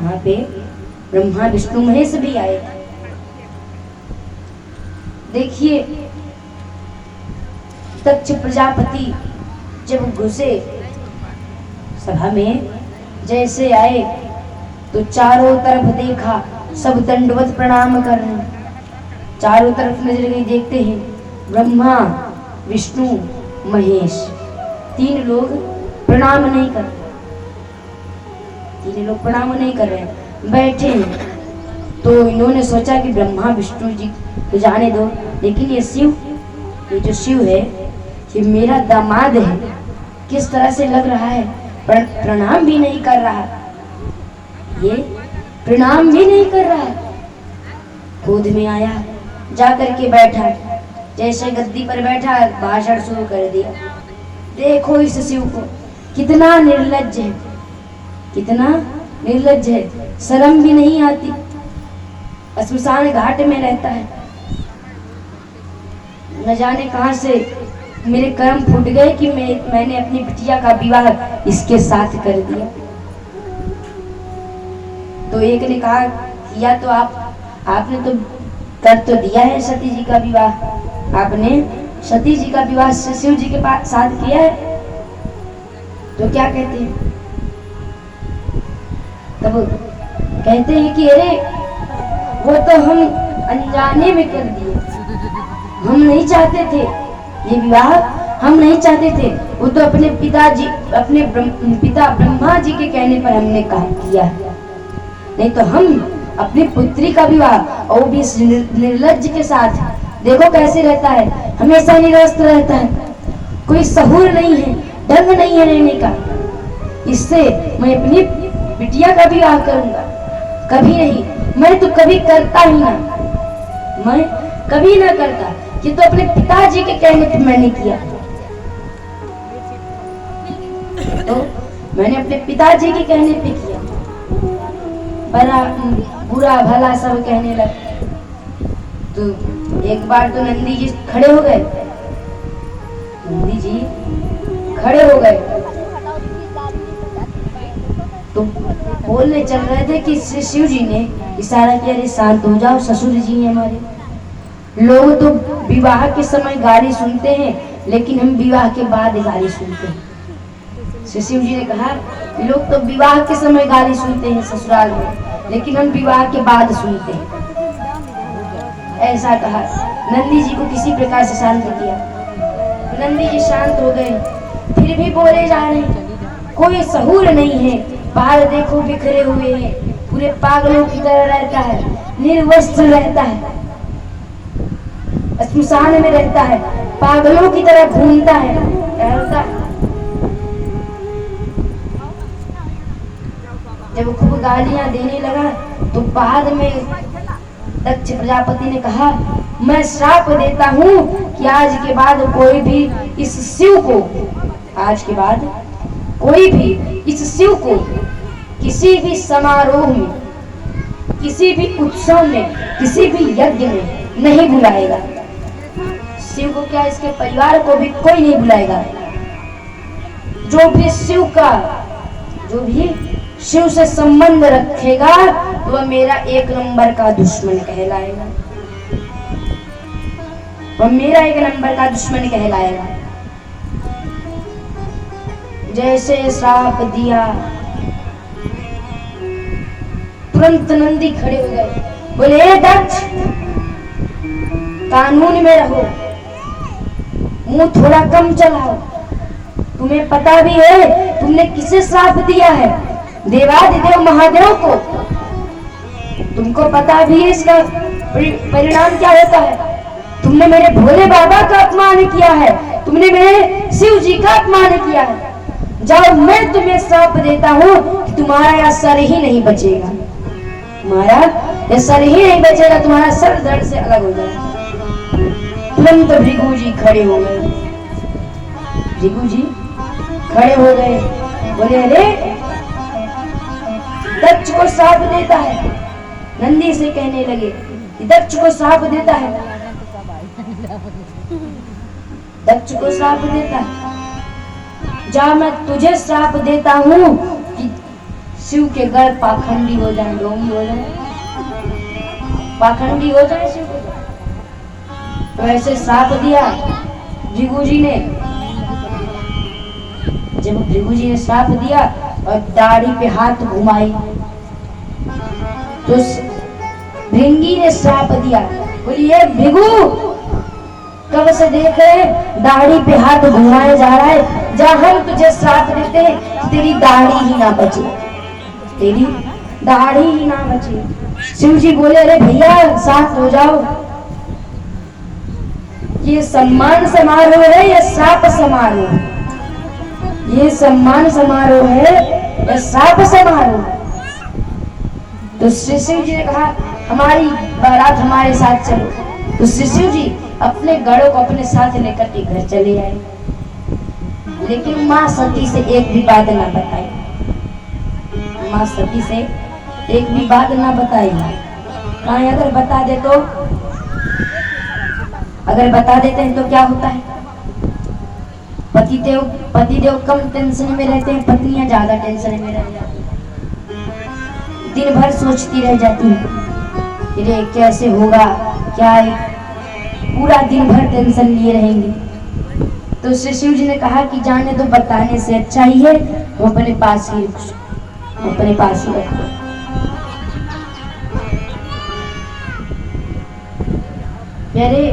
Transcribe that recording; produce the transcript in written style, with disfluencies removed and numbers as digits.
वहां पे ब्रह्मा विष्णु महेश भी आए। देखिए दक्ष प्रजापति जब घुसे सभा में, जैसे आए तो चारों तरफ देखा, सब दंडवत प्रणाम कर रहे हैं। चारों तरफ नजर गई, देखते हैं ब्रह्मा विष्णु महेश, तीन लोग प्रणाम नहीं कर रहे, तीन लोग प्रणाम नहीं कर रहे, बैठे हैं। तो इन्होंने सोचा कि ब्रह्मा विष्णु जी तो जाने दो, लेकिन ये शिव, ये जो शिव है ये मेरा दामाद है, किस तरह से लग रहा है, प्रणाम भी नहीं कर रहा, ये प्रणाम भी नहीं कर रहा है। गोद में आया, जाकर के बैठा, जैसे गद्दी पर बैठा भाषण शुरू कर दिया। देखो इस शिव को, कितना निर्लज्ज है, कितना निर्लज्ज है, शर्म भी नहीं आती, श्मशान घाट में रहता है। न जाने कहां से मेरे कर्म फूट गए कि मैंने अपनी बिटिया का विवाह इसके साथ कर दिया। तो एक ने कहा किया तो आपने तो कर तो दिया है सती जी का विवाह, आपने सती जी का विवाह शिव जी के साथ किया है, तो क्या कहते हैं? तब कहते हैं कि अरे वो तो हम अनजाने में कर दिए, हम नहीं चाहते थे ये विवाह, हम नहीं चाहते थे, वो तो अपने पिताजी, अपने पिता ब्रह्मा जी के कहने पर हमने किया है, नहीं तो हम अपनी पुत्री का विवाह, और भी निर्लज्ज के साथ, देखो कैसे रहता है, हमेशा निरस्त रहता है, कोई सहूर नहीं है, ढंग नहीं है रहने का, इससे मैं अपनी बिटिया का विवाह करूंगा, कभी नहीं, मैं तो कभी करता ही ना, मैं कभी ना करता, ये तो अपने पिताजी के कहने पे मैंने किया, तो मैंने अपने पिताजी के कहने पे किया, बड़ा बुरा भला सब कहने लगे। तो एक बार तो नंदी जी खड़े हो गए, नंदी जी खड़े हो गए, तो बोलने चल रहे थे कि शिव जी ने इशारा किया, अरे शांत हो जाओ, ससुर जी हैं हमारे, लोग तो विवाह के समय गाली सुनते हैं, लेकिन हम विवाह के बाद गाली सुनते हैं। शिव जी ने कहा लोग तो विवाह के समय गाली सुनते हैं ससुराल में, लेकिन हम विवाह के बाद सुनते हैं, ऐसा कहा। नंदी जी को किसी प्रकार से शांत किया, नंदी जी शांत हो गए, फिर भी बोले जा रहे हैं, कोई सहूर नहीं है, बाल देखो बिखरे हुए हैं, पूरे पागलों की तरह रहता है, निर्वस्त्र रहता है, श्मशान में रहता है, पागलों की तरह घूमता है, टहलता है। जब खूब गालियां देने लगा तो बाद में दक्ष प्रजापति ने कहा, मैं श्राप देता हूं कि आज के बाद कोई भी इस शिव को, आज के बाद कोई भी इस शिव को किसी भी समारोह में, किसी भी उत्सव में, किसी भी यज्ञ में नहीं बुलाएगा। शिव को क्या, इसके परिवार को भी कोई नहीं बुलाएगा। जो भी शिव का, जो भी शिव से संबंध रखेगा तो वह मेरा एक नंबर का दुश्मन कहलाएगा, वह मेरा एक नंबर का दुश्मन कहलाएगा। जैसे श्राप दिया, तुरंत नंदी खड़े हो गए, बोले दक्ष कानून में रहो, मुंह थोड़ा कम चलाओ, तुम्हें पता भी है तुमने किसे श्राप दिया है, देवादिदेव महादेव को, तुमको पता भी है इसका परिणाम क्या होता है, तुमने मेरे भोले बाबा का अपमान किया है, तुमने मेरे शिव जी का अपमान किया है, जाओ मैं तुम्हें श्राप देता हूँ कि तुम्हारा यह सर ही नहीं बचेगा, तुम्हारा यह सर ही नहीं बचेगा, तुम्हारा सर धड़ से अलग हो जाएगा। तुरंत भृगु जी खड़े हो गए, भृगु जी खड़े हो गए, बोले अरे दक्ष को श्राप देता है, नंदी से कहने लगे कि दक्ष को श्राप देता है, दक्ष को श्राप देता है, जा मैं तुझे श्राप देता हूँ कि शिव के गढ़ पाखंडी हो जाए, ढोंगी हो जाए, पाखंडी हो जाए शिव के गढ़। तो ऐसे साप दिया भृगु जी ने। जब भृगु जी ने साप दिया और दाढ़ी पे हाथ घुमाई तो भृंगी ने साप दिया, बोली ये भृगु कब से देख रहे हैं दाढ़ी पे हाथ घुमाया जा रहा है, जहां हम तुझे साप देते हैं तेरी दाढ़ी ही ना बचे, तेरी दाढ़ी ही ना बचे। शिव जी बोले अरे भैया शांत हो जाओ, ये सम्मान समारोह है या साप समारोह? ये सम्मान समारोह है या साप समारोह? तो श्री शिव जी ने कहा हमारी बारात हमारे साथ चलो। तो श्री शिव जी अपने गढ़ों को अपने साथ लेकर के घर चले आए, लेकिन माँ सती से एक भी बात ना बताई, माँ सती से एक भी बात ना बताई। कहा अगर बता दे तो, अगर बता देते हैं तो क्या होता है, पतिदेव कम टेंशन में रहते हैं, पत्नियां ज्यादा टेंशन में रह जाती हैं, दिन भर सोचती रह जाती है ये कैसे होगा क्या है, पूरा दिन भर टेंशन लिए रहेंगे। तो श्री शिव जी ने कहा कि जाने तो बताने से अच्छा ही है वो अपने पास ही रखो। प्यारे